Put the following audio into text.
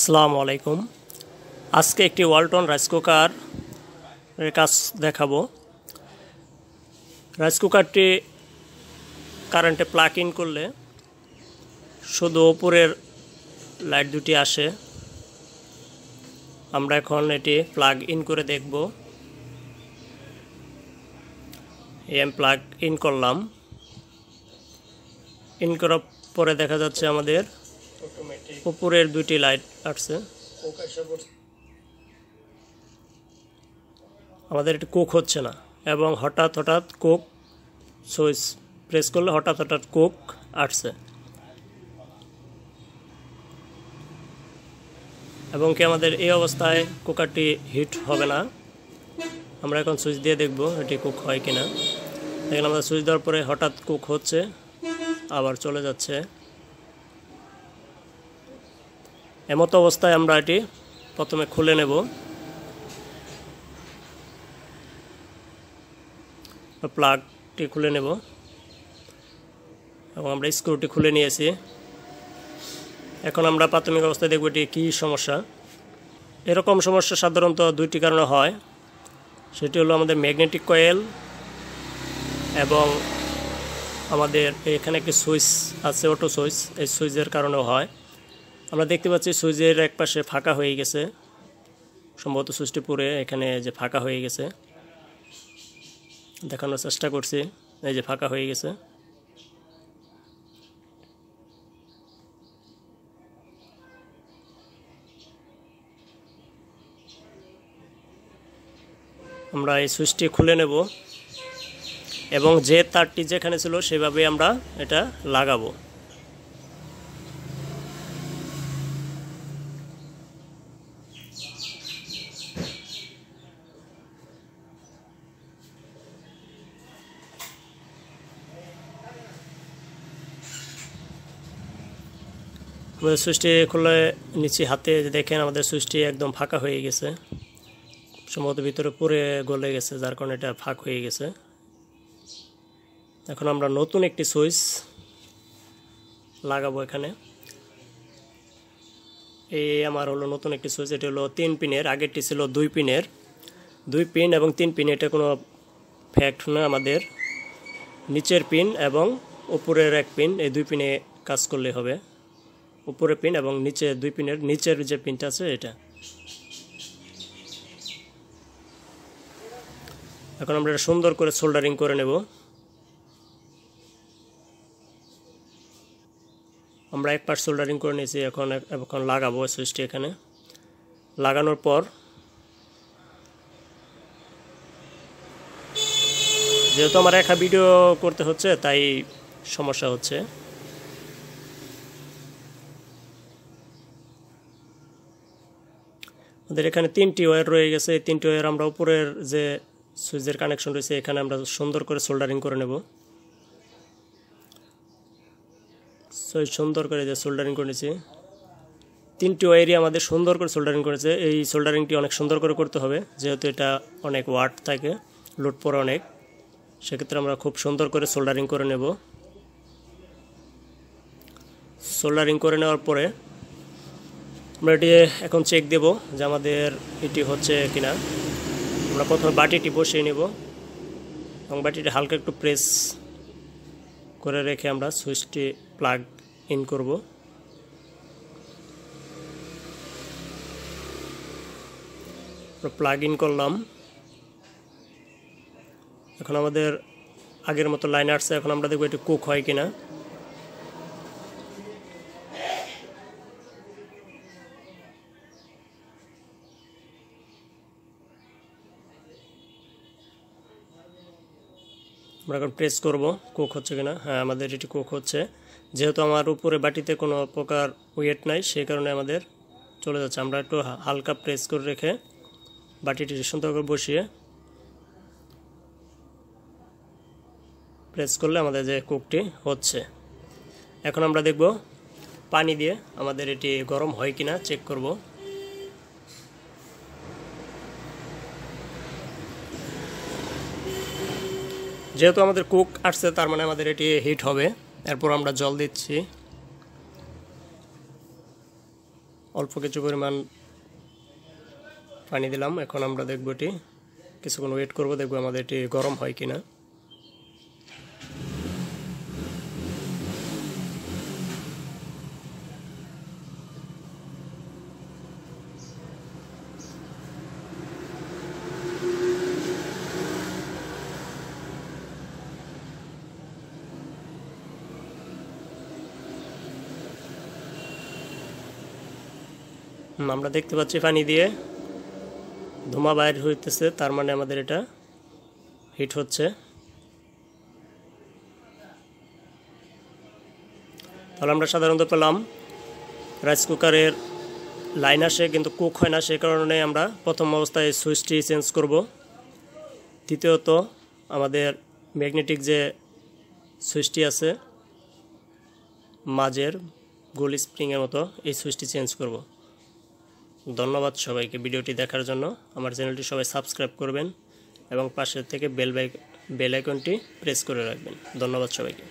আসসালামু আলাইকুম। আজকে একটি ওয়ালটন রাইস কুকার এর কাজ দেখাবো। রাইস কুকারটি কারেন্টে প্লাগ ইন করলে শুধু উপরের লাইট দুটি আসে। আমরা এখন এটি প্লাগ ইন করে দেখব। আমি প্লাগ ইন করলাম। ইন করার পরে দেখা যাচ্ছে আমাদের উপরের দুটি লাইট আসছে। আমাদের এটি কুক হচ্ছে না এবং হঠাৎ কুক সুইচ প্রেস করলে হঠাৎ কুক আসছে এবং কি আমাদের এই অবস্থায় কুকারটি হিট হবে না। আমরা এখন সুইচ দিয়ে দেখব এটি কুক হয় কিনা। দেখেন আমাদের সুইচ দেওয়ার পরে হঠাৎ কুক হচ্ছে, আবার চলে যাচ্ছে। এমতো অবস্থায় আমরা এটি প্রথমে খুলে নেব। প্লাগটি খুলে নেব এবং আমরা স্ক্রুটি খুলে নিয়েছি। এখন আমরা প্রাথমিক অবস্থায় দেখব এটি কী সমস্যা। এরকম সমস্যা সাধারণত দুইটি কারণে হয়। সেটি হলো আমাদের ম্যাগনেটিক কয়েল এবং আমাদের এখানে একটি সুইচ আছে, অটো সুইচ। এই সুইচের কারণেও হয়। আমরা দেখতে পাচ্ছি সুইচের এক পাশে ফাঁকা হয়ে গেছে, সম্ভবত সুইচটি পুরে এখানে যে ফাঁকা হয়ে গেছে। দেখানোর চেষ্টা করছি, এই যে ফাঁকা হয়ে গেছে। আমরা এই সুইচটি খুলে নেব এবং যে তারটি যেখানে ছিল সেভাবে আমরা এটা লাগাবো। আমাদের সুইচটি খুলে নিচে হাতে দেখেন আমাদের সুইচটি একদম ফাঁকা হয়ে গেছে, সম্ভবত ভিতরে পুরে গলে গেছে, যার কারণে এটা ফাঁক হয়ে গেছে। এখন আমরা নতুন একটি সুইচ লাগাবো এখানে। এই আমার হলো নতুন একটি সুইচ। এটি হলো 3 পিনের, আগেরটি ছিল 2 পিনের। 2 পিন এবং 3 পিন এটা কোনো ফ্যাক্ট না। আমাদের নিচের পিন এবং উপরের এক পিন, এই 2 পিনে কাজ করলে হবে। উপরের পিন এবং নিচে 2 পিনের নিচের যে পিনটা আছে এটা। এখন আমরা এটা সুন্দর করে সোল্ডারিং করে নেব। আমরা এক পার্ট সোল্ডারিং করে নিয়েছি। এখন লাগাবো সুইচটি। এখানে লাগানোর পর যেহেতু আমার একা ভিডিও করতে হচ্ছে তাই সমস্যা হচ্ছে। আমাদের এখানে 3টি ওয়্যার রয়ে গেছে। এই 3টি ওয়্যার আমরা উপরের যে সুইচের কানেকশন রয়েছে এখানে আমরা সুন্দর করে সোল্ডারিং করে নেব। সুন্দর করে যে সোল্ডারিং করে নিয়েছি। 3টি ওয়্যারই আমাদের সুন্দর করে সোল্ডারিং করেছে। এই সোল্ডারিংটি অনেক সুন্দর করে করতে হবে, যেহেতু এটা অনেক ওয়াট থাকে, লোড পড়ে অনেক। সেক্ষেত্রে আমরা খুব সুন্দর করে সোল্ডারিং করে নেব। সোল্ডারিং করে নেওয়ার পরে আমরা এটি এখন চেক দেব যে আমাদের এটি হচ্ছে কিনা। আমরা প্রথমে বাটিটি বসিয়ে নেব এবং বাটিটি হালকা একটু প্রেস করে রেখে আমরা সুইচটি প্লাগ ইন করব। প্লাগ ইন করলাম। এখন আমাদের আগের মতো লাইন আসছে। এখন আমরা দেখব এটি কুক হয় কিনা। আমরা এখন প্রেস করব কুক হচ্ছে কিনা। হ্যাঁ, আমাদের এটি কুক হচ্ছে। যেহেতু আমার উপরে বাটিতে কোনো প্রকার ওয়েট নাই সেই কারণে আমাদের চলে যাচ্ছে। আমরা একটু হালকা প্রেস করে রেখে বাটিটি সুন্দর করে বসিয়ে প্রেস করলে আমাদের যে কুকটি হচ্ছে। এখন আমরা দেখব পানি দিয়ে আমাদের এটি গরম হয় কিনা চেক করব। যেহেতু আমাদের কুক আসছে তার মানে আমাদের এটি হিট হবে। এরপর আমরা জল দিচ্ছি। অল্প কিছু পরিমাণ পানি দিলাম। এখন আমরা দেখব এটি কিছুক্ষণ ওয়েট করব, দেখব আমাদের এটি গরম হয় কিনা। আমরা দেখতে পাচ্ছি পানি দিয়ে ধোঁয়া বাইর হইতেছে, তার মানে আমাদের এটা হিট হচ্ছে। তাহলে আমরা সাধারণত পেলাম রাইস কুকারের লাইন আসে কিন্তু কুক হয় না, সেই কারণে আমরা প্রথম অবস্থায় সুইচটি চেঞ্জ করব। দ্বিতীয়ত আমাদের ম্যাগনেটিক যে সুইচটি আছে মাঝের গোল স্প্রিংয়ের মতো, এই সুইচটি চেঞ্জ করব। ধন্যবাদ সবাইকে ভিডিওটি দেখার জন্য। আমার চ্যানেলটি সবাই সাবস্ক্রাইব করবেন এবং পাশের থেকে বেল আইকনটি প্রেস করে রাখবেন। ধন্যবাদ সবাইকে।